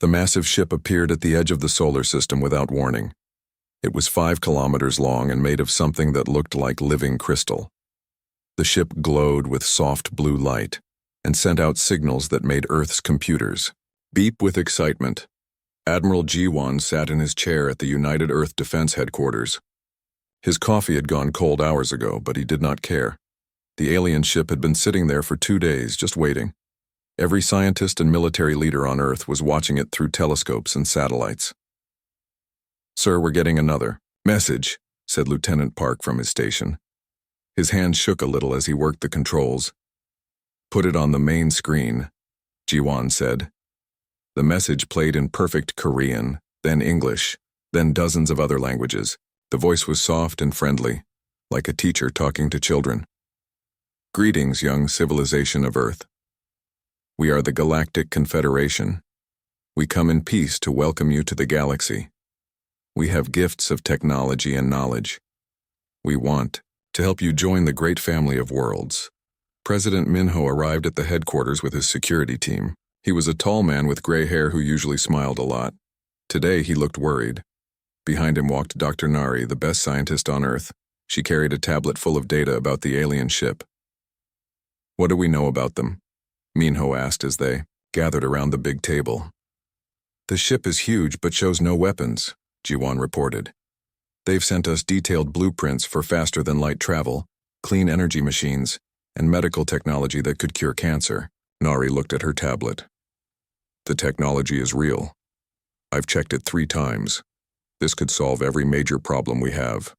The massive ship appeared at the edge of the solar system without warning. It was 5 kilometers long and made of something that looked like living crystal. The ship glowed with soft blue light and sent out signals that made Earth's computers beep with excitement. Admiral Jiwan sat in his chair at the United Earth Defense Headquarters. His coffee had gone cold hours ago, but he did not care. The alien ship had been sitting there for 2 days, just waiting. Every scientist and military leader on Earth was watching it through telescopes and satellites. "Sir, we're getting another message," said Lieutenant Park from his station. His hand shook a little as he worked the controls. "Put it on the main screen," Jiwan said. The message played in perfect Korean, then English, then dozens of other languages. The voice was soft and friendly, like a teacher talking to children. "Greetings, young civilization of Earth. We are the Galactic Confederation. We come in peace to welcome you to the galaxy. We have gifts of technology and knowledge. We want to help you join the great family of worlds." President Minho arrived at the headquarters with his security team. He was a tall man with gray hair who usually smiled a lot. Today he looked worried. Behind him walked Dr. Nari, the best scientist on Earth. She carried a tablet full of data about the alien ship. "What do we know about them?" Minho asked as they gathered around the big table. "The ship is huge but shows no weapons," Jiwan reported. "They've sent us detailed blueprints for faster-than-light travel, clean energy machines, and medical technology that could cure cancer." Nari looked at her tablet. "The technology is real. I've checked it 3 times. This could solve every major problem we have.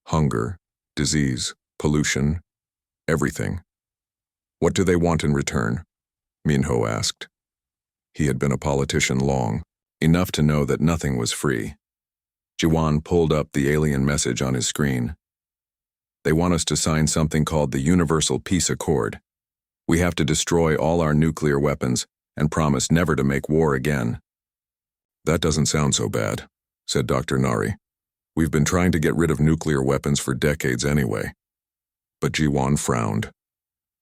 Hunger, disease, pollution, everything." "What do they want in return?" Minho asked. He had been a politician long, enough to know that nothing was free. Jiwan pulled up the alien message on his screen. "They want us to sign something called the Universal Peace Accord. We have to destroy all our nuclear weapons and promise never to make war again." "That doesn't sound so bad," said Dr. Nari. "We've been trying to get rid of nuclear weapons for decades anyway." But Jiwan frowned.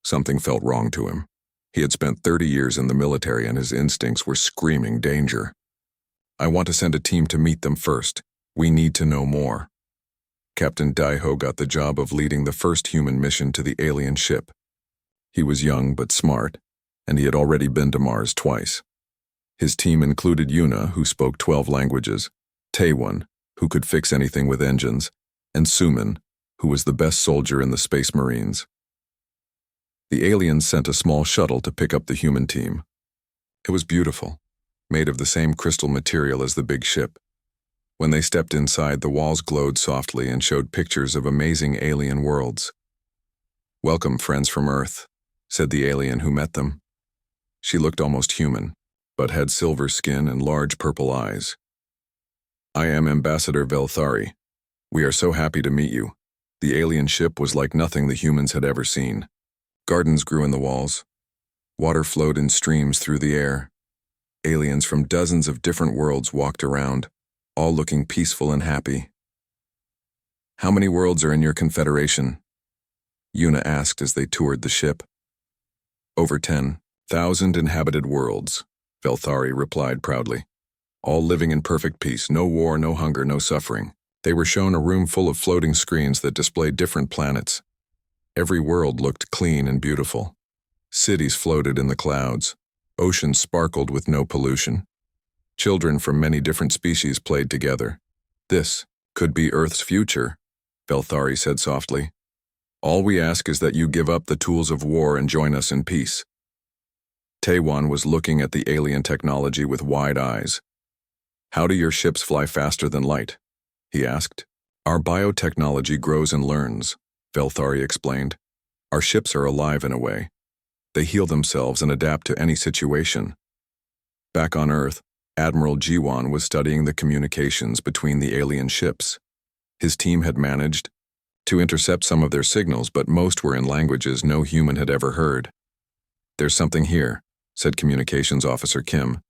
Something felt wrong to him. He had spent 30 years in the military and his instincts were screaming danger. "I want to send a team to meet them first. We need to know more." Captain Daiho got the job of leading the first human mission to the alien ship. He was young but smart, and he had already been to Mars twice. His team included Yuna, who spoke 12 languages, Taewon, who could fix anything with engines, and Suman, who was the best soldier in the Space Marines. The aliens sent a small shuttle to pick up the human team. It was beautiful, made of the same crystal material as the big ship. When they stepped inside, the walls glowed softly and showed pictures of amazing alien worlds. "Welcome, friends from Earth," said the alien who met them. She looked almost human, but had silver skin and large purple eyes. "I am Ambassador Velthari. We are so happy to meet you." The alien ship was like nothing the humans had ever seen. Gardens grew in the walls. Water flowed in streams through the air. Aliens from dozens of different worlds walked around, all looking peaceful and happy. "How many worlds are in your confederation?" Yuna asked as they toured the ship. "Over 10,000 inhabited worlds," Velthari replied proudly. "All living in perfect peace, no war, no hunger, no suffering." They were shown a room full of floating screens that displayed different planets. Every world looked clean and beautiful. Cities floated in the clouds. Oceans sparkled with no pollution. Children from many different species played together. "This could be Earth's future," Velthari said softly. "All we ask is that you give up the tools of war and join us in peace." Taewon was looking at the alien technology with wide eyes. "How do your ships fly faster than light?" he asked. "Our biotechnology grows and learns," Velthari explained. "Our ships are alive in a way. They heal themselves and adapt to any situation." Back on Earth, Admiral Jiwan was studying the communications between the alien ships. His team had managed to intercept some of their signals, but most were in languages no human had ever heard. "There's something here," said Communications Officer Kim.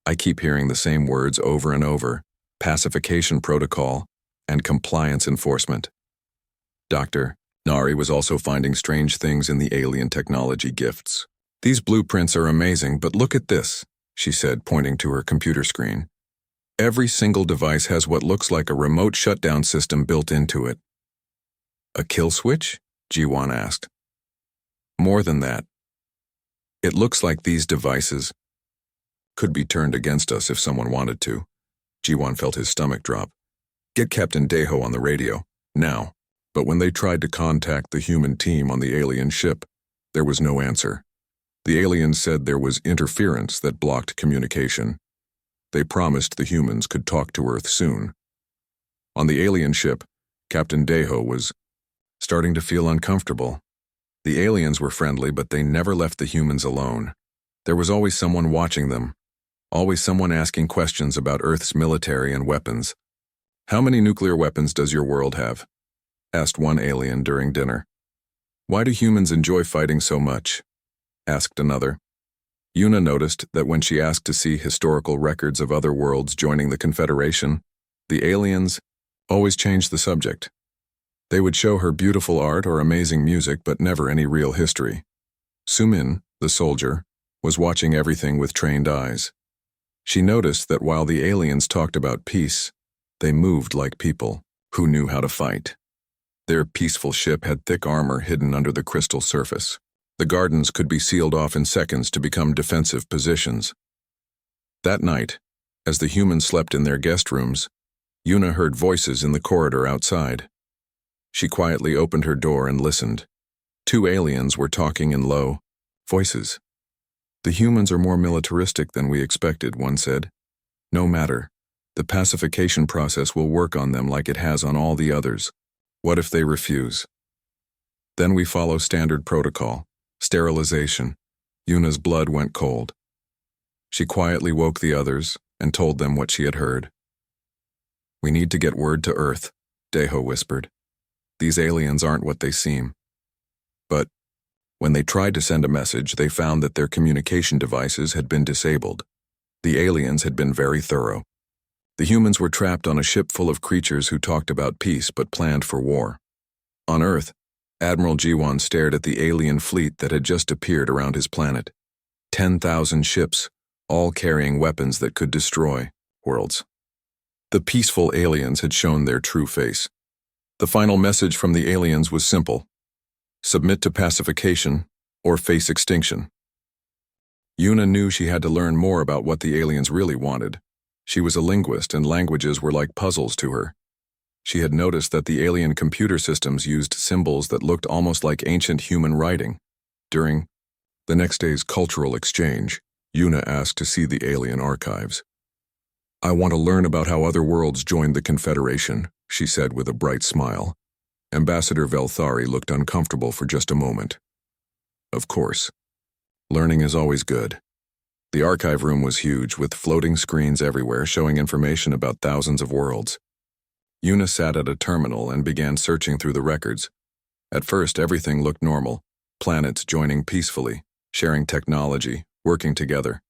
"I keep hearing the same words over and over: pacification protocol and compliance enforcement." Dr. Nari was also finding strange things in the alien technology gifts. "These blueprints are amazing, but look at this," she said, pointing to her computer screen. Every single device has what looks like a remote shutdown system built into it. A kill switch? Jiwan asked. More than that. It looks like these devices could be turned against us if someone wanted to. Jiwan felt his stomach drop. Get Captain Deho on the radio, now. But when they tried to contact the human team on the alien ship, there was no answer. The aliens said there was interference that blocked communication. They promised the humans could talk to Earth soon. On the alien ship, Captain Deho was starting to feel uncomfortable. The aliens were friendly, but they never left the humans alone. There was always someone watching them, always someone asking questions about Earth's military and weapons. How many nuclear weapons does your world have? Asked one alien during dinner. Why do humans enjoy fighting so much? Asked another. Yuna noticed that when she asked to see historical records of other worlds joining the Confederation, the aliens always changed the subject. They would show her beautiful art or amazing music, but never any real history. Sumin, the soldier, was watching everything with trained eyes. She noticed that while the aliens talked about peace, they moved like people who knew how to fight. Their peaceful ship had thick armor hidden under the crystal surface. The gardens could be sealed off in seconds to become defensive positions. That night, as the humans slept in their guest rooms, Yuna heard voices in the corridor outside. She quietly opened her door and listened. Two aliens were talking in low voices. The humans are more militaristic than we expected, one said. No matter. The pacification process will work on them like it has on all the others. What if they refuse? Then we follow standard protocol. Sterilization. Yuna's blood went cold. She quietly woke the others and told them what she had heard. We need to get word to Earth, Deho whispered. These aliens aren't what they seem. But when they tried to send a message, they found that their communication devices had been disabled. The aliens had been very thorough. The humans were trapped on a ship full of creatures who talked about peace but planned for war. On Earth, Admiral Jiwan stared at the alien fleet that had just appeared around his planet. 10,000 ships, all carrying weapons that could destroy worlds. The peaceful aliens had shown their true face. The final message from the aliens was simple: submit to pacification or face extinction. Yuna knew she had to learn more about what the aliens really wanted. She was a linguist, and languages were like puzzles to her. She had noticed that the alien computer systems used symbols that looked almost like ancient human writing. During the next day's cultural exchange, Yuna asked to see the alien archives. I want to learn about how other worlds joined the Confederation, she said with a bright smile. Ambassador Velthari looked uncomfortable for just a moment. Of course. Learning is always good. The archive room was huge, with floating screens everywhere showing information about thousands of worlds. Yuna sat at a terminal and began searching through the records. At first, everything looked normal. Planets joining peacefully, sharing technology, working together.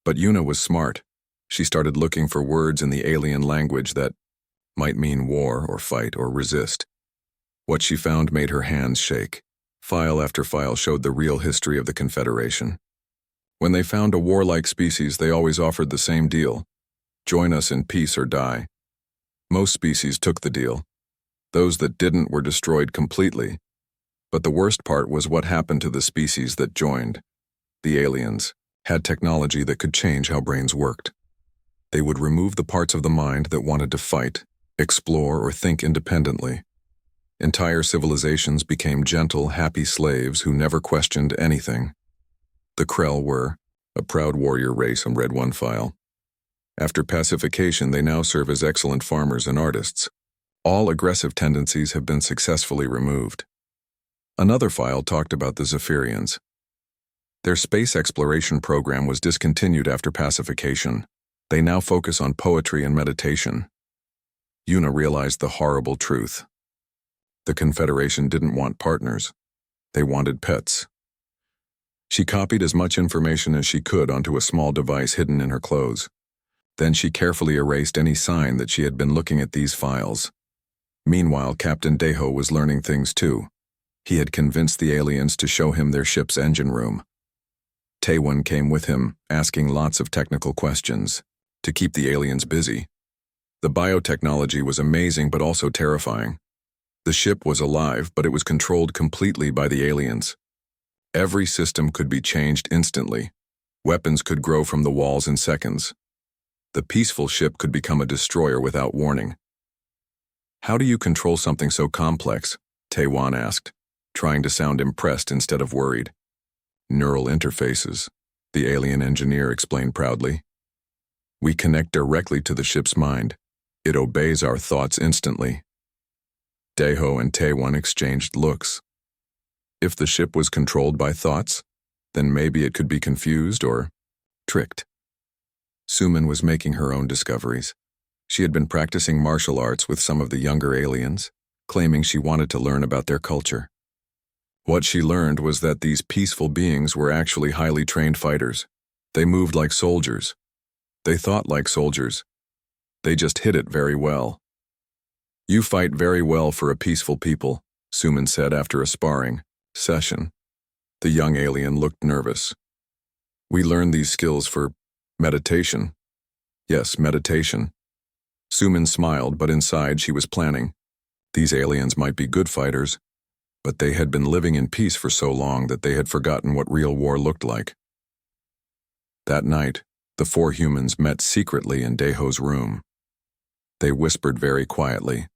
But Yuna was smart. She started looking for words in the alien language that might mean war or fight or resist. What she found made her hands shake. File after file showed the real history of the Confederation. When they found a warlike species, they always offered the same deal: join us in peace or die. Most species took the deal. Those that didn't were destroyed completely. But the worst part was what happened to the species that joined. The aliens had technology that could change how brains worked. They would remove the parts of the mind that wanted to fight, explore, or think independently. Entire civilizations became gentle, happy slaves who never questioned anything. The Krell were a proud warrior race, and read one file. After pacification, they now serve as excellent farmers and artists. All aggressive tendencies have been successfully removed. Another file talked about the Zephyrians. Their space exploration program was discontinued after pacification. They now focus on poetry and meditation. Yuna realized the horrible truth. The Confederation didn't want partners. They wanted pets. She copied as much information as she could onto a small device hidden in her clothes. Then she carefully erased any sign that she had been looking at these files. Meanwhile, Captain Deho was learning things too. He had convinced the aliens to show him their ship's engine room. Taewon came with him, asking lots of technical questions to keep the aliens busy. The biotechnology was amazing but also terrifying. The ship was alive, but it was controlled completely by the aliens. Every system could be changed instantly. Weapons could grow from the walls in seconds. The peaceful ship could become a destroyer without warning. "How do you control something so complex?" Taewon asked, trying to sound impressed instead of worried. "Neural interfaces," the alien engineer explained proudly. "We connect directly to the ship's mind. It obeys our thoughts instantly." Daeho and Taewon exchanged looks. If the ship was controlled by thoughts, then maybe it could be confused or tricked. Sumin was making her own discoveries. She had been practicing martial arts with some of the younger aliens, claiming she wanted to learn about their culture. What she learned was that these peaceful beings were actually highly trained fighters. They moved like soldiers. They thought like soldiers. They just hid it very well. "You fight very well for a peaceful people," Sumin said after a sparring session. The young alien looked nervous. "We learned these skills for meditation." "Yes, meditation." Sumin smiled, but inside she was planning. These aliens might be good fighters, but they had been living in peace for so long that they had forgotten what real war looked like. That night, the four humans met secretly in Daeho's room. They whispered very quietly,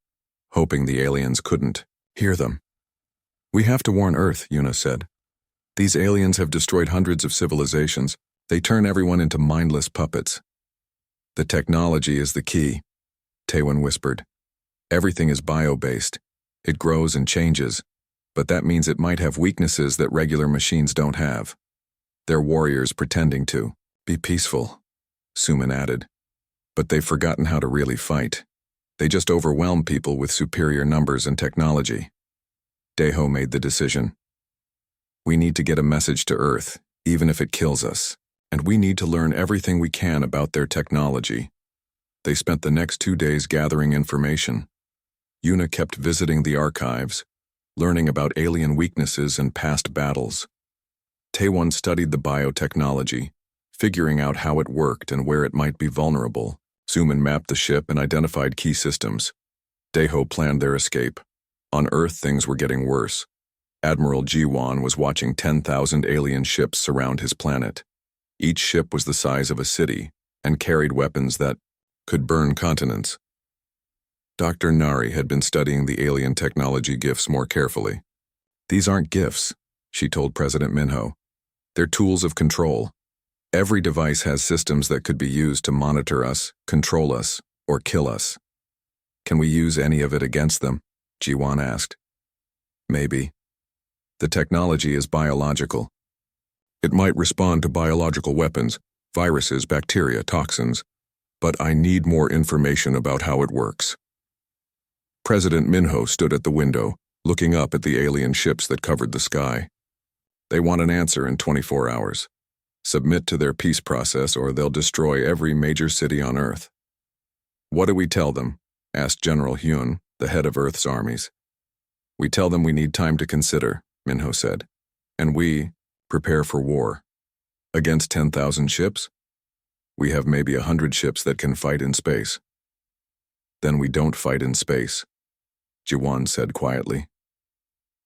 hoping the aliens couldn't hear them. "We have to warn Earth," Yuna said. "These aliens have destroyed hundreds of civilizations. They turn everyone into mindless puppets." "The technology is the key," Taewon whispered. "Everything is bio-based. It grows and changes, but that means it might have weaknesses that regular machines don't have. They're warriors pretending to be peaceful," Sumin added. "But they've forgotten how to really fight. They just overwhelm people with superior numbers and technology." Daeho made the decision. "We need to get a message to Earth, even if it kills us, and we need to learn everything we can about their technology." They spent the next 2 days gathering information. Yuna kept visiting the archives, learning about alien weaknesses and past battles. Taewon studied the biotechnology, figuring out how it worked and where it might be vulnerable. Sumin mapped the ship and identified key systems. Daeho planned their escape. On Earth, things were getting worse. Admiral Ji-won was watching 10,000 alien ships surround his planet. Each ship was the size of a city and carried weapons that could burn continents. Dr. Nari had been studying the alien technology gifts more carefully. "These aren't gifts," she told President Minho. "They're tools of control. Every device has systems that could be used to monitor us, control us, or kill us." "Can we use any of it against them?" Ji-won asked. "Maybe. The technology is biological. It might respond to biological weapons, viruses, bacteria, toxins, but I need more information about how it works." President Minho stood at the window, looking up at the alien ships that covered the sky. "They want an answer in 24 hours. Submit to their peace process or they'll destroy every major city on Earth." "What do we tell them?" asked General Hyun, the head of Earth's armies. "We tell them we need time to consider," Minho said, "and we prepare for war." "Against 10,000 ships? We have maybe 100 ships that can fight in space." "Then we don't fight in space," Ji-won said quietly.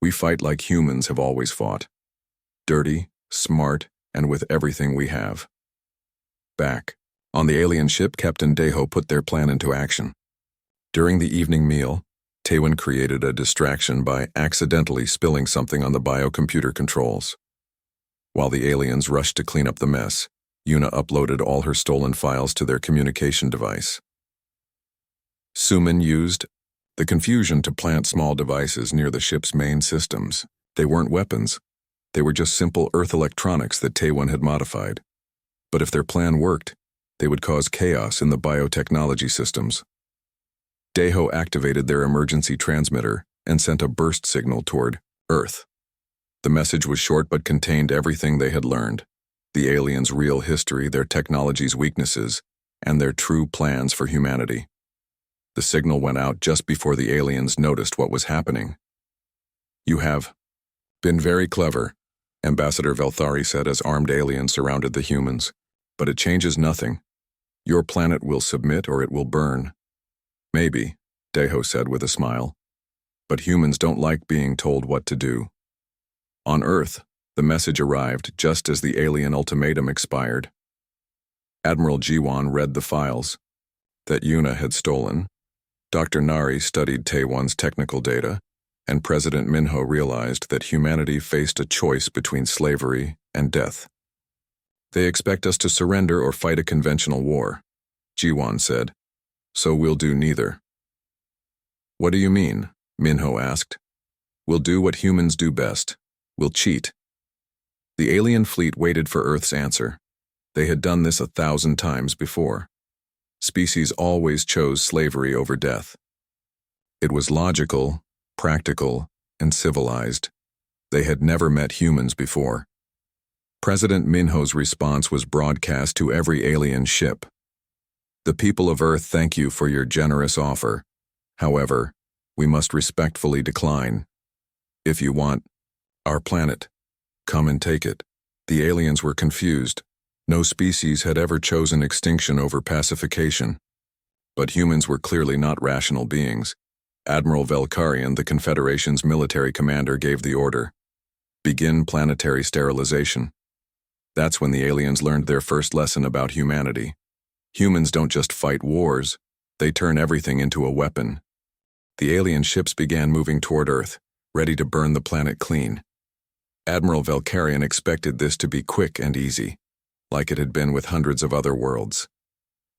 "We fight like humans have always fought. Dirty, smart, and with everything we have." Back on the alien ship, Captain Daeho put their plan into action. During the evening meal, Taewon created a distraction by accidentally spilling something on the biocomputer controls. While the aliens rushed to clean up the mess, Yuna uploaded all her stolen files to their communication device. Sumin used the confusion to plant small devices near the ship's main systems. They weren't weapons. They were just simple Earth electronics that Taewon had modified. But if their plan worked, they would cause chaos in the biotechnology systems. Daeho activated their emergency transmitter and sent a burst signal toward Earth. The message was short but contained everything they had learned: the aliens' real history, their technology's weaknesses, and their true plans for humanity. The signal went out just before the aliens noticed what was happening. "You have been very clever. Ambassador Velthari said as armed aliens surrounded the humans. But it changes nothing. Your planet will submit or it will burn. Maybe, Deho said with a smile. But humans don't like being told what to do. On Earth, the message arrived just as the alien ultimatum expired. Admiral Jiwan read the files that Yuna had stolen. Dr. Nari studied Taewan's technical data, and President Minho realized that humanity faced a choice between slavery and death. They expect us to surrender or fight a conventional war, Jiwan said. So we'll do neither. What do you mean? Minho asked. We'll do what humans do best. We'll cheat. The alien fleet waited for Earth's answer. They had done this 1,000 times before. Species always chose slavery over death. It was logical, practical, and civilized. They had never met humans before. President Minho's response was broadcast to every alien ship. The people of Earth thank you for your generous offer. However, we must respectfully decline. If you want our planet, come and take it. The aliens were confused. No species had ever chosen extinction over pacification. But humans were clearly not rational beings. Admiral Velkarian, the Confederation's military commander, gave the order. Begin planetary sterilization. That's when the aliens learned their first lesson about humanity. Humans don't just fight wars, they turn everything into a weapon. The alien ships began moving toward Earth, ready to burn the planet clean. Admiral Velkarian expected this to be quick and easy, like it had been with hundreds of other worlds.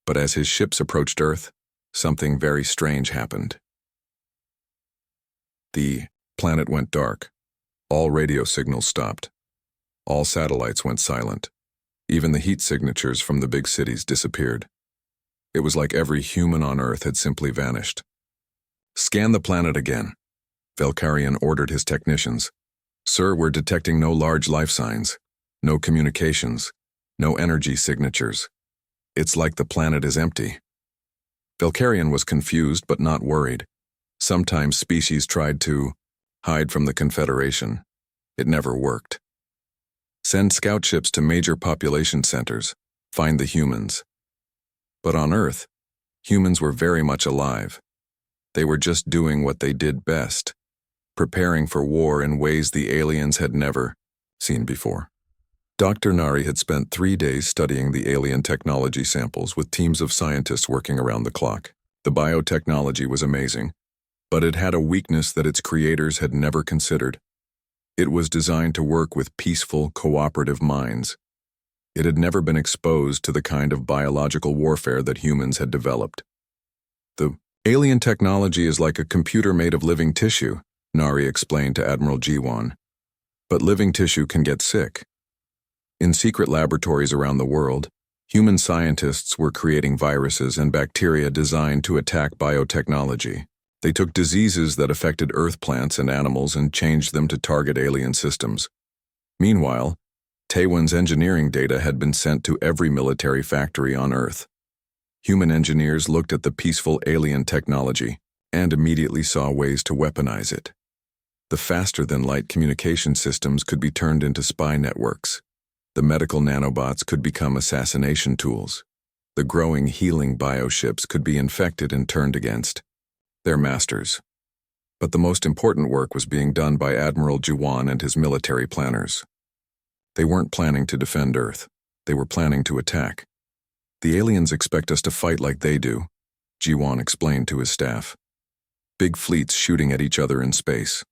But as his ships approached Earth, something very strange happened. The planet went dark. All radio signals stopped. All satellites went silent. Even the heat signatures from the big cities disappeared. It was like every human on Earth had simply vanished. Scan the planet again. Velkarian ordered his technicians. Sir, we're detecting no large life signs, no communications, no energy signatures. It's like the planet is empty. Velkarian was confused but not worried. Sometimes species tried to hide from the Confederation. It never worked. Send scout ships to major population centers. Find the humans. But on Earth, humans were very much alive. They were just doing what they did best, preparing for war in ways the aliens had never seen before. Dr. Nari had spent 3 days studying the alien technology samples with teams of scientists working around the clock. The biotechnology was amazing, but it had a weakness that its creators had never considered. It was designed to work with peaceful, cooperative minds. It had never been exposed to the kind of biological warfare that humans had developed. The alien technology is like a computer made of living tissue, Nari explained to Admiral Jiwan. But living tissue can get sick. In secret laboratories around the world, human scientists were creating viruses and bacteria designed to attack biotechnology. They took diseases that affected Earth plants and animals and changed them to target alien systems. Meanwhile, Taewan's engineering data had been sent to every military factory on Earth. Human engineers looked at the peaceful alien technology and immediately saw ways to weaponize it. The faster-than-light communication systems could be turned into spy networks. The medical nanobots could become assassination tools. The growing healing bioships could be infected and turned against their masters. But the most important work was being done by Admiral Jiwan and his military planners. They weren't planning to defend Earth. They were planning to attack. The aliens expect us to fight like they do, Jiwan explained to his staff. Big fleets shooting at each other in space.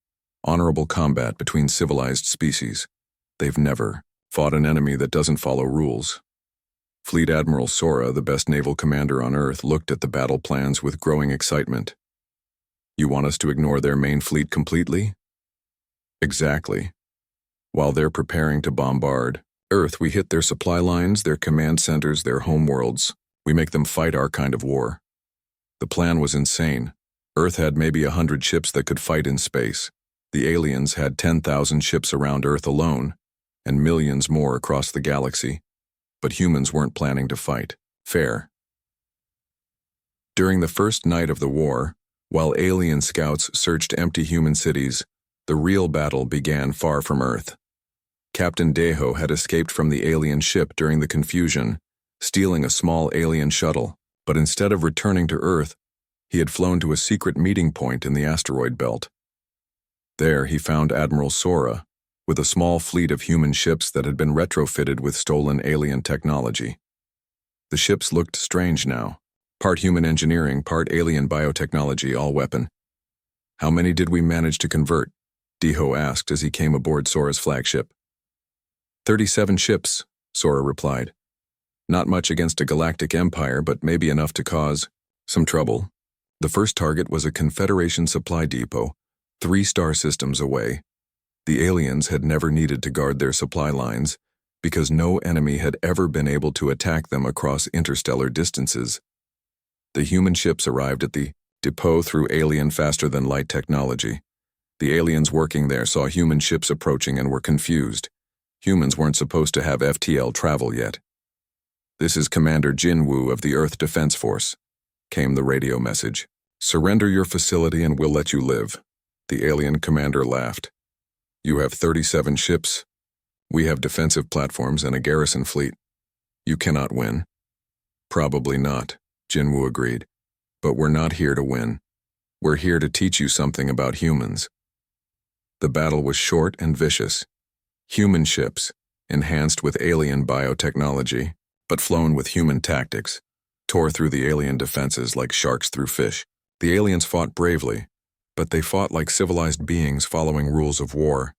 Honorable combat between civilized species. They've never fought an enemy that doesn't follow rules. Fleet Admiral Sora, the best naval commander on Earth, looked at the battle plans with growing excitement. You want us to ignore their main fleet completely? Exactly. While they're preparing to bombard Earth, we hit their supply lines, their command centers, their homeworlds. We make them fight our kind of war. The plan was insane. Earth had maybe 100 ships that could fight in space. The aliens had 10,000 ships around Earth alone, and millions more across the galaxy. But humans weren't planning to fight fair. During the first night of the war, while alien scouts searched empty human cities, the real battle began far from Earth. Captain Deho had escaped from the alien ship during the confusion, stealing a small alien shuttle, but instead of returning to Earth, he had flown to a secret meeting point in the asteroid belt. There he found Admiral Sora, with a small fleet of human ships that had been retrofitted with stolen alien technology. The ships looked strange now, part human engineering, part alien biotechnology, all weapon. "How many did we manage to convert?" Deho asked as he came aboard Sora's flagship. 37 ships, Sora replied. "Not much against a galactic empire, but maybe enough to cause some trouble." The first target was a Confederation supply depot, 3 star systems away. The aliens had never needed to guard their supply lines because no enemy had ever been able to attack them across interstellar distances. The human ships arrived at the depot through alien faster-than-light technology. The aliens working there saw human ships approaching and were confused. Humans weren't supposed to have FTL travel yet. "This is Commander Jinwoo of the Earth Defense Force," came the radio message. "Surrender your facility and we'll let you live." The alien commander laughed. "You have 37 ships. We have defensive platforms and a garrison fleet. You cannot win." "Probably not," Jinwoo agreed. "But we're not here to win. We're here to teach you something about humans." The battle was short and vicious. Human ships, enhanced with alien biotechnology, but flown with human tactics, tore through the alien defenses like sharks through fish. The aliens fought bravely, but they fought like civilized beings following rules of war.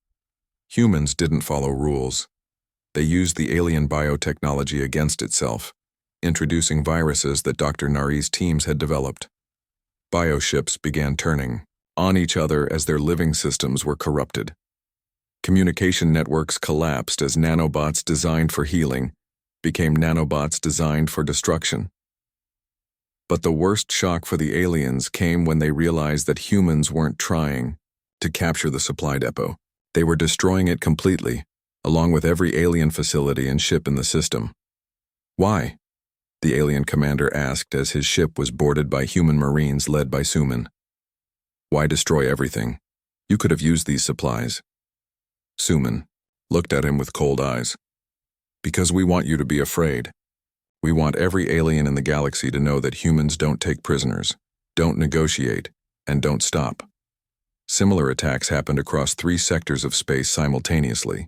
Humans didn't follow rules. They used the alien biotechnology against itself, introducing viruses that Dr. Nari's teams had developed. Bioships began turning on each other as their living systems were corrupted. Communication networks collapsed as nanobots designed for healing became nanobots designed for destruction. But the worst shock for the aliens came when they realized that humans weren't trying to capture the supply depot. They were destroying it completely, along with every alien facility and ship in the system. "Why?" the alien commander asked as his ship was boarded by human marines led by Suman. "Why destroy everything? You could have used these supplies." Suman looked at him with cold eyes. "Because we want you to be afraid. We want every alien in the galaxy to know that humans don't take prisoners, don't negotiate, and don't stop." Similar attacks happened across 3 sectors of space simultaneously.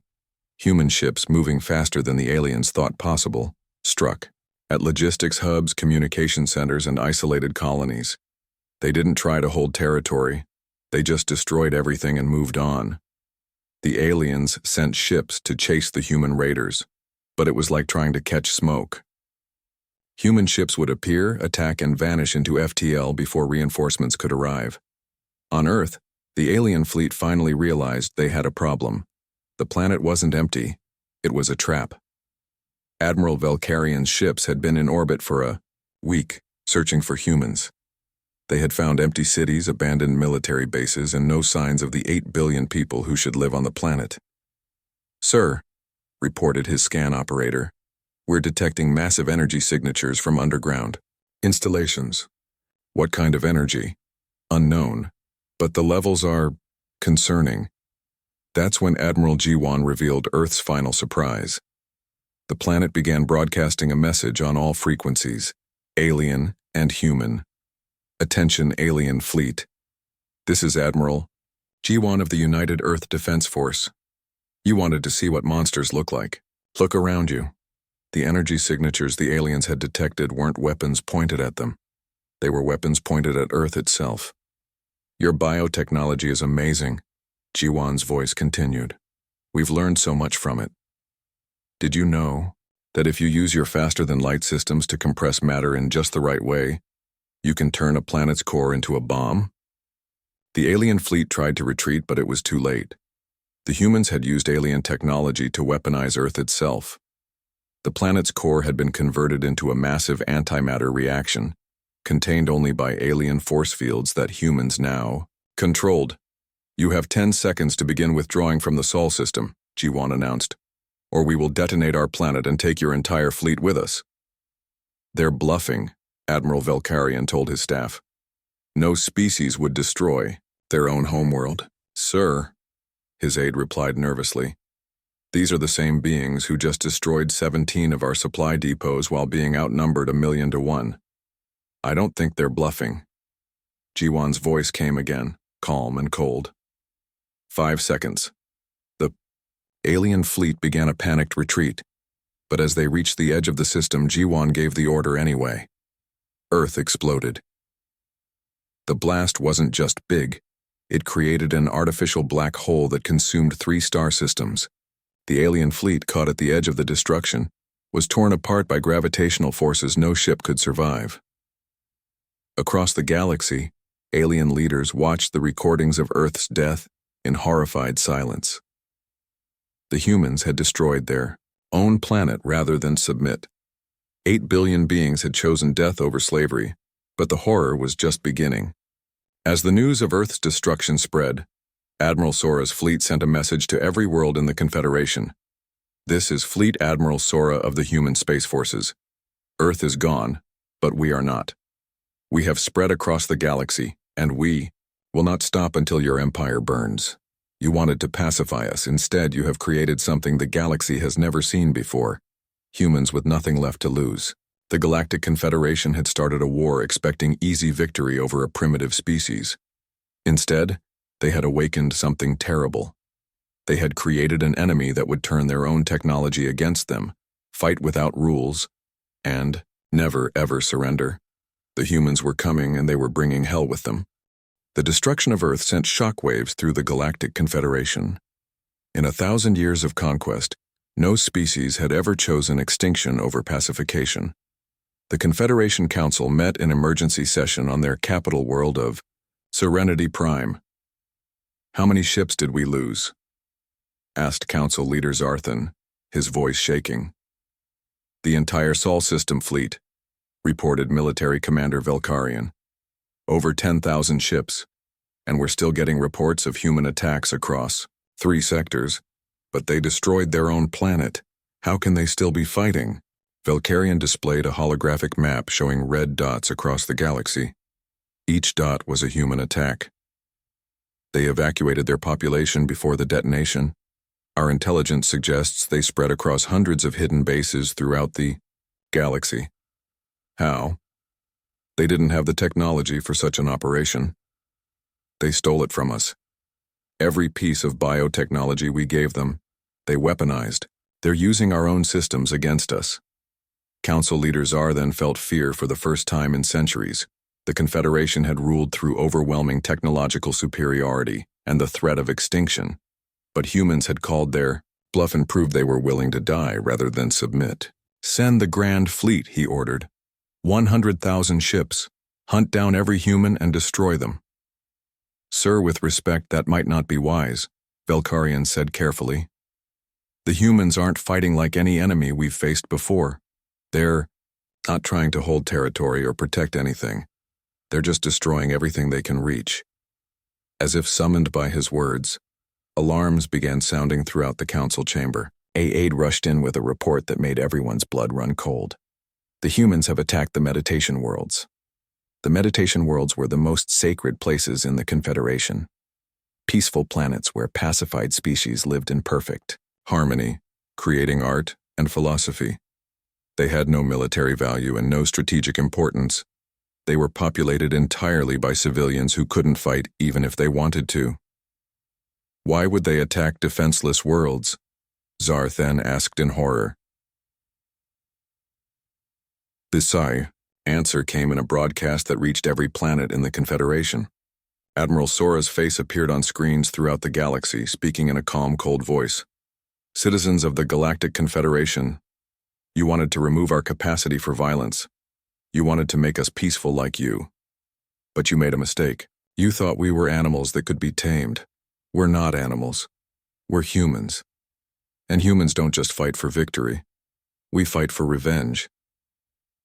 Human ships moving faster than the aliens thought possible struck at logistics hubs, communication centers, and isolated colonies. They didn't try to hold territory. They just destroyed everything and moved on. The aliens sent ships to chase the human raiders, but it was like trying to catch smoke. Human ships would appear, attack, and vanish into FTL before reinforcements could arrive. On Earth, the alien fleet finally realized they had a problem. The planet wasn't empty. It was a trap. Admiral Velkarian's ships had been in orbit for a week, searching for humans. They had found empty cities, abandoned military bases, and no signs of the 8 billion people who should live on the planet. "Sir," reported his scan operator, "we're detecting massive energy signatures from underground installations." "What kind of energy?" "Unknown, but the levels are concerning." That's when Admiral Jiwan revealed Earth's final surprise. The planet began broadcasting a message on all frequencies, alien and human. "Attention, alien fleet. This is Admiral Jiwan of the United Earth Defense Force. You wanted to see what monsters look like. Look around you." The energy signatures the aliens had detected weren't weapons pointed at them. They were weapons pointed at Earth itself. "Your biotechnology is amazing," Jiwan's voice continued. "We've learned so much from it. Did you know that if you use your faster-than-light systems to compress matter in just the right way, you can turn a planet's core into a bomb?" The alien fleet tried to retreat, but it was too late. The humans had used alien technology to weaponize Earth itself. The planet's core had been converted into a massive antimatter reaction, contained only by alien force fields that humans now controlled. "You have 10 seconds to begin withdrawing from the Sol system," Jiwan announced, "or we will detonate our planet and take your entire fleet with us." "They're bluffing," Admiral Velkarian told his staff. "No species would destroy their own homeworld." "Sir," his aide replied nervously, These are the same beings who just destroyed 17 of our supply depots while being outnumbered 1,000,000 to 1. I don't think they're bluffing. Jiwan's voice came again, calm and cold. 5 seconds. The alien fleet began a panicked retreat, but as they reached the edge of the system, Jiwan gave the order anyway. Earth exploded. The blast wasn't just big. It created an artificial black hole that consumed 3 star systems. The alien fleet, caught at the edge of the destruction, was torn apart by gravitational forces no ship could survive. Across the galaxy, alien leaders watched the recordings of Earth's death in horrified silence. The humans had destroyed their own planet rather than submit. 8 billion beings had chosen death over slavery, but the horror was just beginning. As the news of Earth's destruction spread, Admiral Sora's fleet sent a message to every world in the Confederation. This is Fleet Admiral Sora of the Human Space Forces. Earth is gone, but we are not. We have spread across the galaxy, and we will not stop until your empire burns. You wanted to pacify us. Instead, you have created something the galaxy has never seen before. Humans with nothing left to lose. The Galactic Confederation had started a war expecting easy victory over a primitive species. Instead, they had awakened something terrible. They had created an enemy that would turn their own technology against them, fight without rules, and never ever surrender. The humans were coming, and they were bringing hell with them. The destruction of Earth sent shockwaves through the Galactic Confederation. In 1,000 years of conquest, no species had ever chosen extinction over pacification. The Confederation Council met in emergency session on their capital world of Serenity Prime. "How many ships did we lose?" asked Council Leader Zarthan, his voice shaking. "The entire Sol System fleet," reported Military Commander Velkarian. "Over 10,000 ships, and we're still getting reports of human attacks across 3 sectors, but they destroyed their own planet. How can they still be fighting?" Velkarian displayed a holographic map showing red dots across the galaxy. Each dot was a human attack. They evacuated their population before the detonation. Our intelligence suggests they spread across hundreds of hidden bases throughout the galaxy. How? They didn't have the technology for such an operation. They stole it from us. Every piece of biotechnology we gave them, they weaponized. They're using our own systems against us. Council Leader Zar then felt fear for the first time in centuries. The Confederation had ruled through overwhelming technological superiority and the threat of extinction. But humans had called their bluff and proved they were willing to die rather than submit. "Send the Grand Fleet," he ordered. 100,000 ships. Hunt down every human and destroy them. "Sir, with respect, that might not be wise," Velkarian said carefully. "The humans aren't fighting like any enemy we've faced before. They're not trying to hold territory or protect anything. They're just destroying everything they can reach." As if summoned by his words, alarms began sounding throughout the council chamber. A aide rushed in with a report that made everyone's blood run cold. "The humans have attacked the meditation worlds." The meditation worlds were the most sacred places in the Confederation. Peaceful planets where pacified species lived in perfect harmony, creating art and philosophy. They had no military value and no strategic importance. They were populated entirely by civilians who couldn't fight even if they wanted to. "Why would they attack defenseless worlds?" Zarthan asked in horror. The answer came in a broadcast that reached every planet in the Confederation. Admiral Sora's face appeared on screens throughout the galaxy, speaking in a calm, cold voice. "Citizens of the Galactic Confederation, you wanted to remove our capacity for violence. You wanted to make us peaceful like you. But you made a mistake. You thought we were animals that could be tamed. We're not animals. We're humans. And humans don't just fight for victory. We fight for revenge."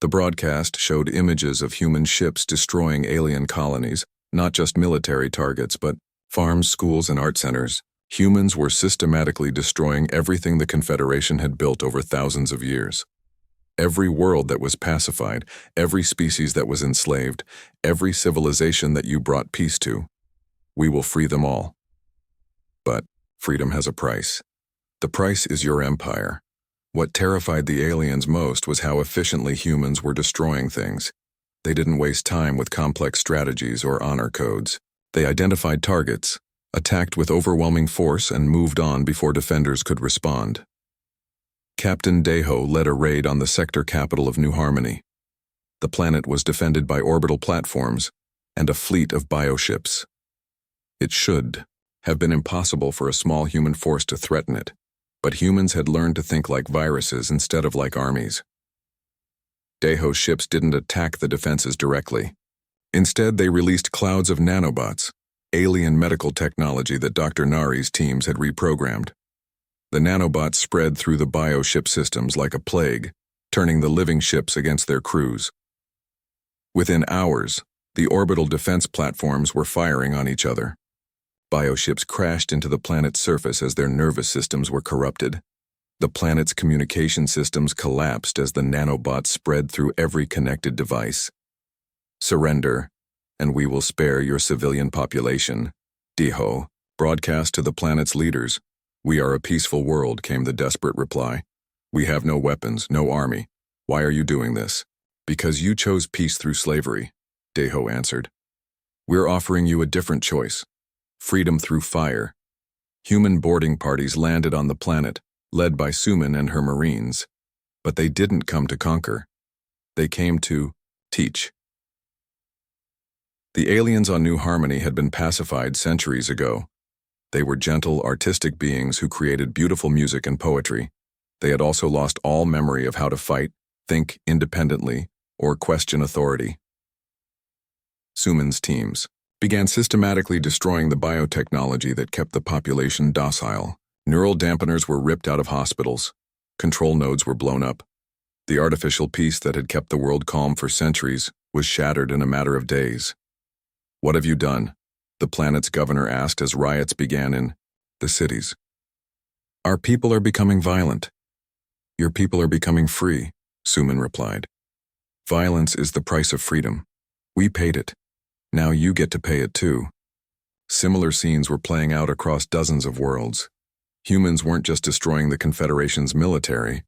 The broadcast showed images of human ships destroying alien colonies, not just military targets, but farms, schools, and art centers. Humans were systematically destroying everything the Confederation had built over thousands of years. Every world that was pacified, every species that was enslaved, every civilization that you brought peace to. We will free them all. But freedom has a price. The price is your empire. What terrified the aliens most was how efficiently humans were destroying things. They didn't waste time with complex strategies or honor codes. They identified targets, attacked with overwhelming force, and moved on before defenders could respond. Captain Deho led a raid on the sector capital of New Harmony. The planet was defended by orbital platforms and a fleet of bioships. It should have been impossible for a small human force to threaten it, but humans had learned to think like viruses instead of like armies. Deho's ships didn't attack the defenses directly. Instead, they released clouds of nanobots, alien medical technology that Dr. Nari's teams had reprogrammed. The nanobots spread through the bioship systems like a plague, turning the living ships against their crews. Within hours, the orbital defense platforms were firing on each other. Bioships crashed into the planet's surface as their nervous systems were corrupted. The planet's communication systems collapsed as the nanobots spread through every connected device. Surrender, and we will spare your civilian population, Deho broadcast to the planet's leaders. We are a peaceful world, came the desperate reply. We have no weapons, no army. Why are you doing this? Because you chose peace through slavery, Deho answered. We're offering you a different choice. Freedom through fire. Human boarding parties landed on the planet, led by Suman and her Marines. But they didn't come to conquer. They came to teach. The aliens on New Harmony had been pacified centuries ago. They were gentle, artistic beings who created beautiful music and poetry. They had also lost all memory of how to fight, think independently, or question authority. Suman's teams began systematically destroying the biotechnology that kept the population docile. Neural dampeners were ripped out of hospitals. Control nodes were blown up. The artificial peace that had kept the world calm for centuries was shattered in a matter of days. What have you done? The planet's governor asked as riots began in the cities. Our people are becoming violent. Your people are becoming free, Suman replied. Violence is the price of freedom. We paid it. Now you get to pay it too. Similar scenes were playing out across dozens of worlds. Humans weren't just destroying the Confederation's military.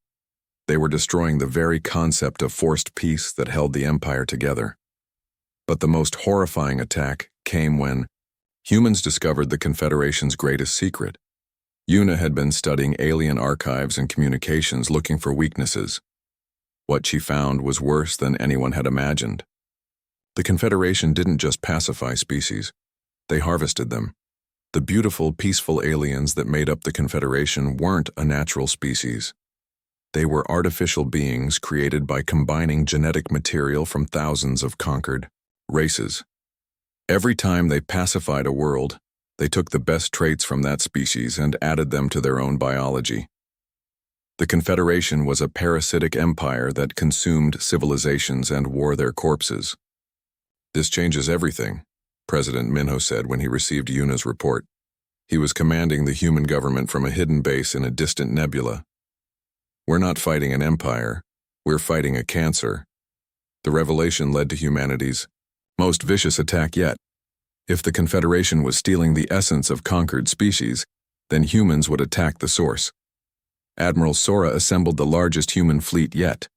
They were destroying the very concept of forced peace that held the Empire together. But the most horrifying attack came when humans discovered the Confederation's greatest secret. Una had been studying alien archives and communications looking for weaknesses. What she found was worse than anyone had imagined. The Confederation didn't just pacify species, they harvested them. The beautiful, peaceful aliens that made up the Confederation weren't a natural species. They were artificial beings created by combining genetic material from thousands of conquered races. Every time they pacified a world, they took the best traits from that species and added them to their own biology. The Confederation was a parasitic empire that consumed civilizations and wore their corpses. This changes everything, President Minho said when he received Yuna's report. He was commanding the human government from a hidden base in a distant nebula. We're not fighting an empire, we're fighting a cancer. The revelation led to humanity's most vicious attack yet. If the Confederation was stealing the essence of conquered species, then humans would attack the source. Admiral Sora assembled the largest human fleet yet,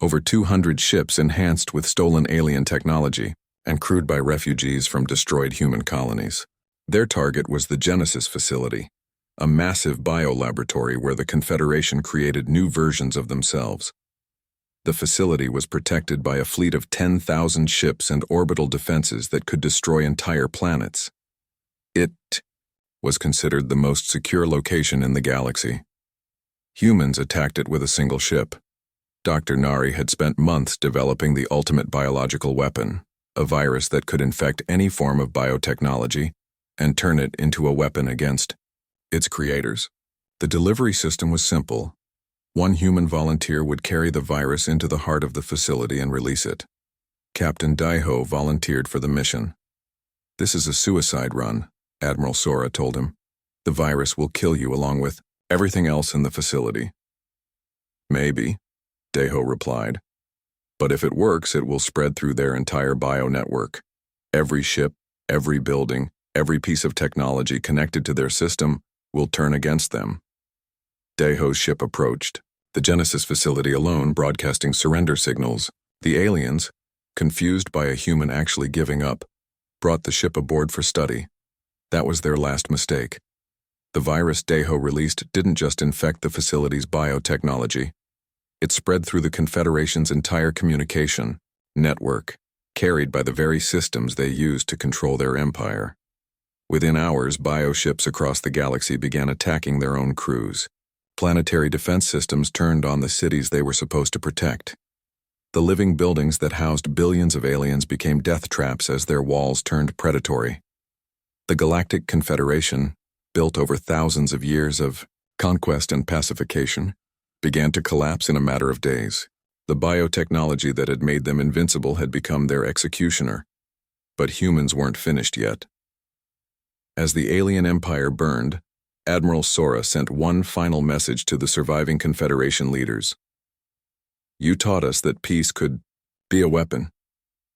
over 200 ships enhanced with stolen alien technology and crewed by refugees from destroyed human colonies. Their target was the Genesis facility, a massive biolaboratory where the Confederation created new versions of themselves. The facility was protected by a fleet of 10,000 ships and orbital defenses that could destroy entire planets. It was considered the most secure location in the galaxy. Humans attacked it with a single ship. Dr. Nari had spent months developing the ultimate biological weapon, a virus that could infect any form of biotechnology and turn it into a weapon against its creators. The delivery system was simple. One human volunteer would carry the virus into the heart of the facility and release it. Captain Daiho volunteered for the mission. This is a suicide run, Admiral Sora told him. The virus will kill you along with everything else in the facility. Maybe, Daiho replied. But if it works, it will spread through their entire bio-network. Every ship, every building, every piece of technology connected to their system will turn against them. Daeho's ship approached, the Genesis facility alone broadcasting surrender signals. The aliens, confused by a human actually giving up, brought the ship aboard for study. That was their last mistake. The virus Daeho released didn't just infect the facility's biotechnology. It spread through the Confederation's entire communication network, carried by the very systems they used to control their empire. Within hours, bioships across the galaxy began attacking their own crews. Planetary defense systems turned on the cities they were supposed to protect. The living buildings that housed billions of aliens became death traps as their walls turned predatory. The Galactic Confederation, built over thousands of years of conquest and pacification, began to collapse in a matter of days. The biotechnology that had made them invincible had become their executioner. But humans weren't finished yet. As the alien empire burned, Admiral Sora sent one final message to the surviving Confederation leaders. You taught us that peace could be a weapon.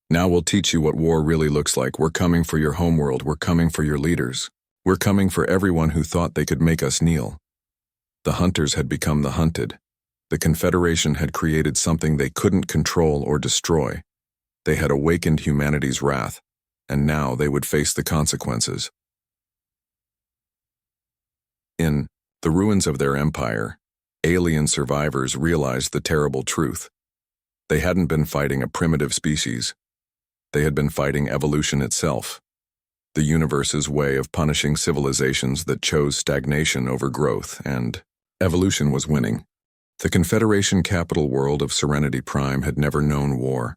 Now we'll teach you what war really looks like. We're coming for your homeworld. We're coming for your leaders. We're coming for everyone who thought they could make us kneel. The hunters had become the hunted. The Confederation had created something they couldn't control or destroy. They had awakened humanity's wrath, and now they would face the consequences. In the ruins of their empire, alien survivors realized the terrible truth. They hadn't been fighting a primitive species. They had been fighting evolution itself, the universe's way of punishing civilizations that chose stagnation over growth, and evolution was winning. The Confederation capital world of Serenity Prime had never known war.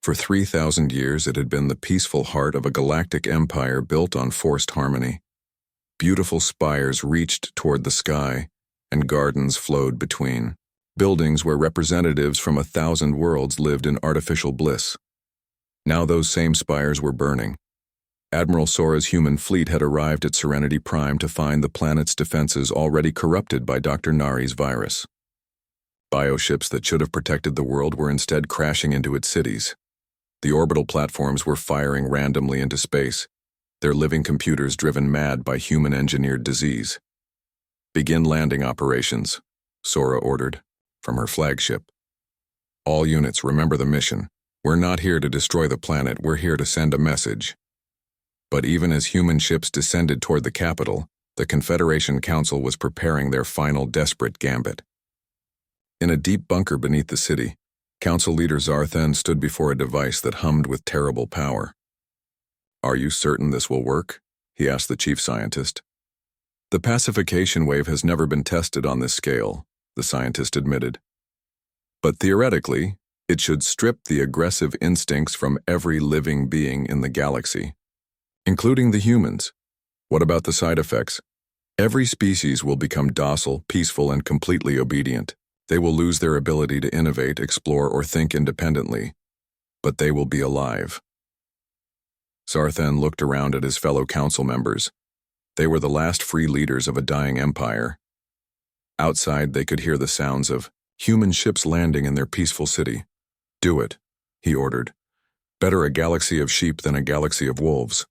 For 3,000 years it had been the peaceful heart of a galactic empire built on forced harmony. Beautiful spires reached toward the sky, and gardens flowed between. Buildings where representatives from 1,000 worlds lived in artificial bliss. Now those same spires were burning. Admiral Sora's human fleet had arrived at Serenity Prime to find the planet's defenses already corrupted by Dr. Nari's virus. Bioships that should have protected the world were instead crashing into its cities. The orbital platforms were firing randomly into space, their living computers driven mad by human-engineered disease. Begin landing operations, Sora ordered, from her flagship. All units, remember the mission. We're not here to destroy the planet, we're here to send a message. But even as human ships descended toward the capital, the Confederation Council was preparing their final desperate gambit. In a deep bunker beneath the city, Council leader Zarthan stood before a device that hummed with terrible power. Are you certain this will work? He asked the chief scientist. The pacification wave has never been tested on this scale, the scientist admitted. But theoretically, it should strip the aggressive instincts from every living being in the galaxy, including the humans. What about the side effects? Every species will become docile, peaceful, and completely obedient. They will lose their ability to innovate, explore, or think independently, but they will be alive. Zarthan looked around at his fellow council members. They were the last free leaders of a dying empire. Outside, they could hear the sounds of human ships landing in their peaceful city. Do it, he ordered. Better a galaxy of sheep than a galaxy of wolves.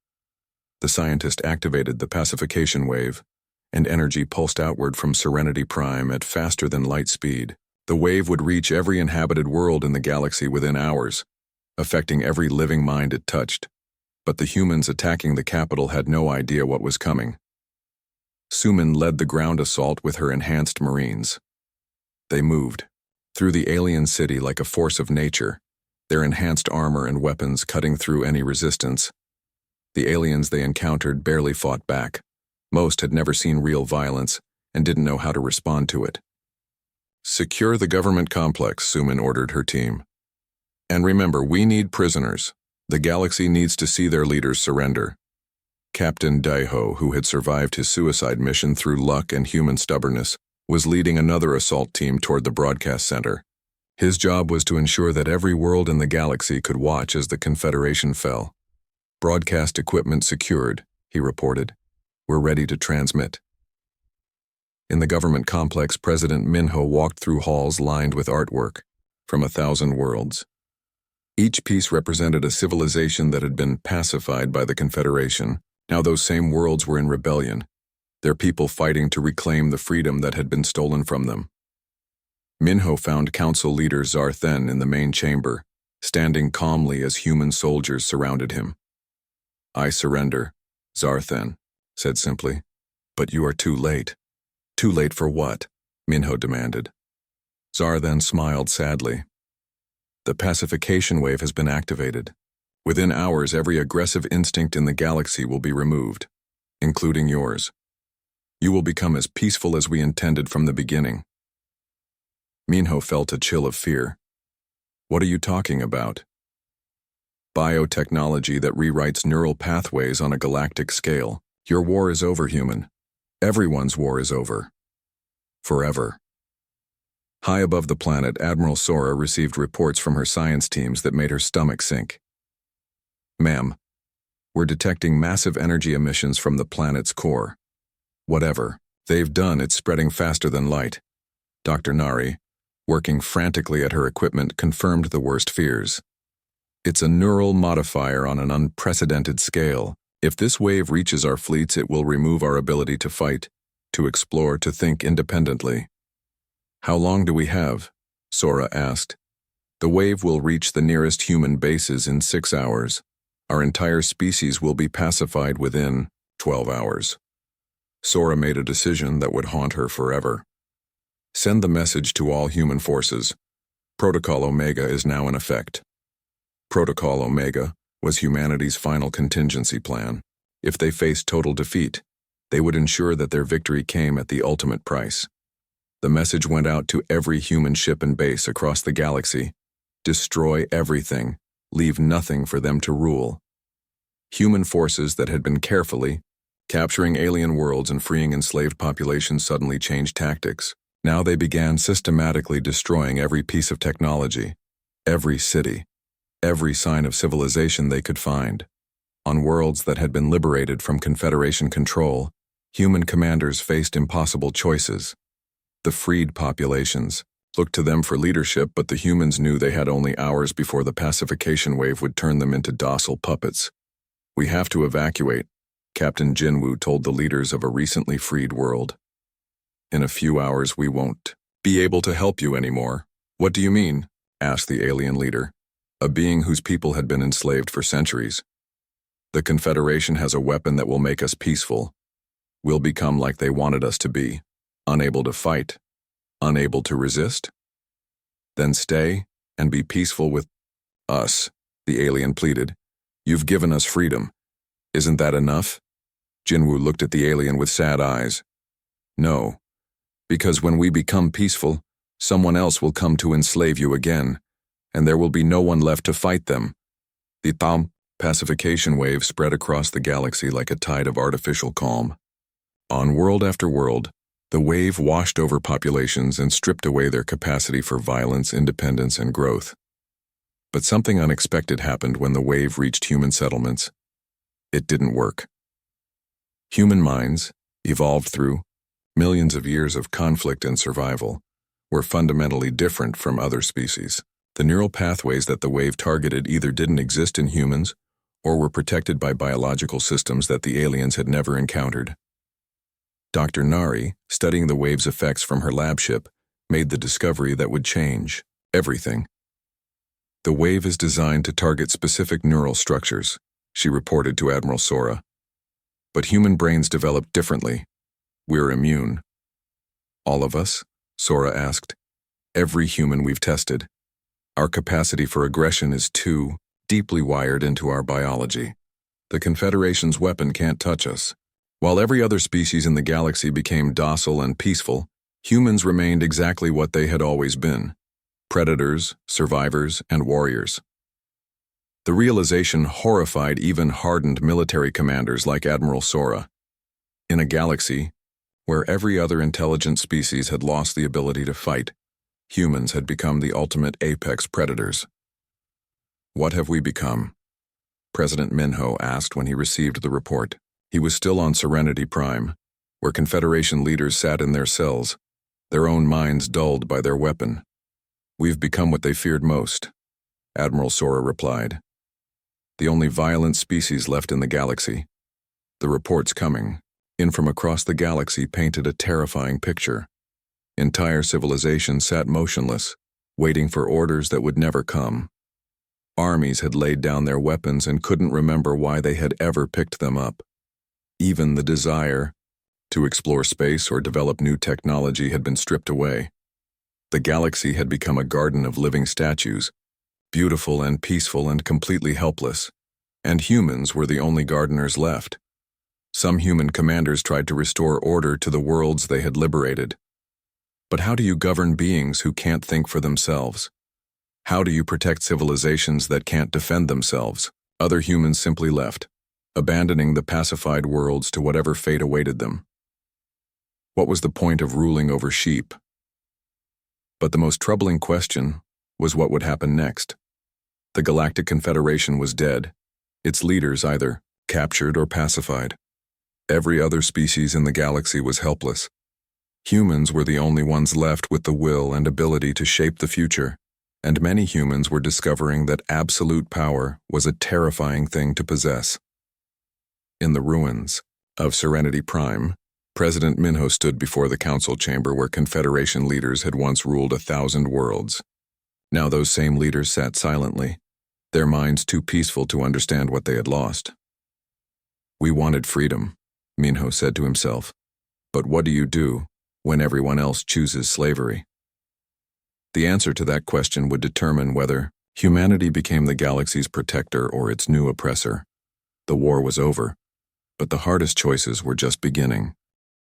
The scientist activated the pacification wave, and energy pulsed outward from Serenity Prime at faster than light speed. The wave would reach every inhabited world in the galaxy within hours, affecting every living mind it touched. But the humans attacking the capital had no idea what was coming. Suman led the ground assault with her enhanced marines. They moved through the alien city like a force of nature, their enhanced armor and weapons cutting through any resistance. The aliens they encountered barely fought back. Most had never seen real violence and didn't know how to respond to it. Secure the government complex, Suman ordered her team. And remember, we need prisoners. The galaxy needs to see their leaders surrender. Captain Daeho, who had survived his suicide mission through luck and human stubbornness, was leading another assault team toward the broadcast center. His job was to ensure that every world in the galaxy could watch as the Confederation fell. Broadcast equipment secured, he reported. We're ready to transmit. In the government complex, President Minho walked through halls lined with artwork from 1,000 worlds. Each piece represented a civilization that had been pacified by the Confederation. Now those same worlds were in rebellion. their people fighting to reclaim the freedom that had been stolen from them. Minho found council leader Zarthen in the main chamber, standing calmly as human soldiers surrounded him. "I surrender," Zarthen said simply. "But you are too late." "Too late for what?" Minho demanded. Zarthen smiled sadly. "The pacification wave has been activated. Within hours, every aggressive instinct in the galaxy will be removed, including yours. You will become as peaceful as we intended from the beginning." Minho felt a chill of fear. "What are you talking about?" "Biotechnology that rewrites neural pathways on a galactic scale. Your war is over, human. Everyone's war is over. Forever." High above the planet, Admiral Sora received reports from her science teams that made her stomach sink. "Ma'am, we're detecting massive energy emissions from the planet's core. Whatever they've done, it's spreading faster than light." Dr. Nari, working frantically at her equipment, confirmed the worst fears. "It's a neural modifier on an unprecedented scale. If this wave reaches our fleets, it will remove our ability to fight, to explore, to think independently." "How long do we have?" Sora asked. "The wave will reach the nearest human bases in 6 hours. Our entire species will be pacified within 12 hours. Sora made a decision that would haunt her forever. "Send the message to all human forces. Protocol Omega is now in effect." Protocol Omega was humanity's final contingency plan. If they faced total defeat, they would ensure that their victory came at the ultimate price. The message went out to every human ship and base across the galaxy. Destroy everything. Leave nothing for them to rule. Human forces that had been carefully capturing alien worlds and freeing enslaved populations suddenly changed tactics. Now they began systematically destroying every piece of technology, every city, every sign of civilization they could find. On worlds that had been liberated from Confederation control, human commanders faced impossible choices. The freed populations looked to them for leadership, but the humans knew they had only hours before the pacification wave would turn them into docile puppets. "We have to evacuate," Captain Jinwoo told the leaders of a recently freed world. "In a few hours we won't be able to help you anymore." "What do you mean?" asked the alien leader, a being whose people had been enslaved for centuries. "The Confederation has a weapon that will make us peaceful. We'll become like they wanted us to be, unable to fight, unable to resist. Then stay and be peaceful with us," the alien pleaded. "You've given us freedom. Isn't that enough?" Jinwoo looked at the alien with sad eyes. "No, because when we become peaceful, someone else will come to enslave you again, and there will be no one left to fight them." The pacification wave spread across the galaxy like a tide of artificial calm. On world after world, the wave washed over populations and stripped away their capacity for violence, independence, and growth. But something unexpected happened when the wave reached human settlements. It didn't work. Human minds, evolved through millions of years of conflict and survival, were fundamentally different from other species. The neural pathways that the wave targeted either didn't exist in humans or were protected by biological systems that the aliens had never encountered. Dr. Nari, studying the wave's effects from her lab ship, made the discovery that would change everything. "The wave is designed to target specific neural structures," she reported to Admiral Sora. "But human brains develop differently. We're immune." "All of us?" Sora asked. "Every human we've tested. Our capacity for aggression is too deeply wired into our biology. The Confederation's weapon can't touch us." While every other species in the galaxy became docile and peaceful, humans remained exactly what they had always been: predators, survivors, and warriors. The realization horrified even hardened military commanders like Admiral Sora. In a galaxy where every other intelligent species had lost the ability to fight, humans had become the ultimate apex predators. "What have we become?" President Minho asked when he received the report. He was still on Serenity Prime, where Confederation leaders sat in their cells, their own minds dulled by their weapon. "We've become what they feared most," Admiral Sora replied. "The only violent species left in the galaxy. The report's coming. in from across the galaxy painted a terrifying picture. Entire civilizations sat motionless, waiting for orders that would never come. Armies had laid down their weapons and couldn't remember why they had ever picked them up. Even the desire to explore space or develop new technology had been stripped away. The galaxy had become a garden of living statues, beautiful and peaceful and completely helpless, and humans were the only gardeners left. Some human commanders tried to restore order to the worlds they had liberated. But how do you govern beings who can't think for themselves? How do you protect civilizations that can't defend themselves? Other humans simply left, abandoning the pacified worlds to whatever fate awaited them. What was the point of ruling over sheep? But the most troubling question was what would happen next. The Galactic Confederation was dead, its leaders either captured or pacified. Every other species in the galaxy was helpless. Humans were the only ones left with the will and ability to shape the future, and many humans were discovering that absolute power was a terrifying thing to possess. In the ruins of Serenity Prime, President Minho stood before the council chamber where Confederation leaders had once ruled 1,000 worlds. Now those same leaders sat silently, their minds too peaceful to understand what they had lost. "We wanted freedom," Minho said to himself. "But what do you do when everyone else chooses slavery?" The answer to that question would determine whether humanity became the galaxy's protector or its new oppressor. The war was over, but the hardest choices were just beginning.